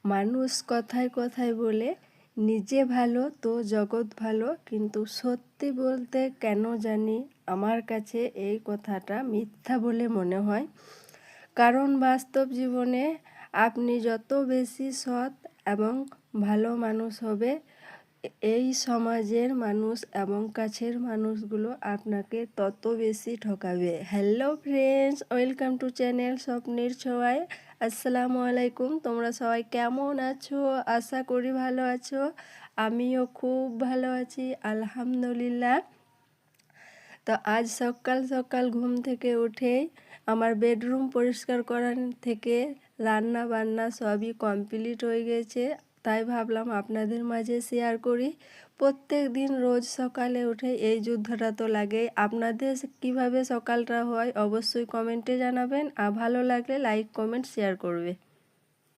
মানুষ কথায় কথায় বলে নিজে ভালো তো জগৎ ভালো, কিন্তু সত্যি বলতে কেন জানি আমার কাছে এই কথাটা মিথ্যা বলে মনে হয়। কারণ বাস্তব জীবনে আপনি যত বেশি সৎ এবং ভালো মানুষ হবে, এই সমাজের মানুষ এবং কাছের মানুষগুলো আপনাকে তত বেশি ঠকাবে। Hello friends, welcome to channel স্বপ্নের ছোঁয়ায়। আসসালামু আলাইকুম। তোমরা সবাই কেমন আছো? আশা করি ভালো আছো। আমিও খুব ভালো আছি, আলহামদুলিল্লাহ। তো আজ সকাল সকাল ঘুম থেকে উঠেই আমার বেডরুম পরিষ্কার করার থেকে রান্না বান্না সবই কমপ্লিট হয়ে গেছে। তাই ভাবলাম আপনাদের মাঝে শেয়ার করি। প্রত্যেক দিন রোজ সকালে উঠে এই যুদ্ধটা তো লাগেই। আপনাদের কিভাবে সকালটা হয় অবশ্যই কমেন্টে জানাবেন, আর ভালো লাগলে লাইক কমেন্ট শেয়ার করবে।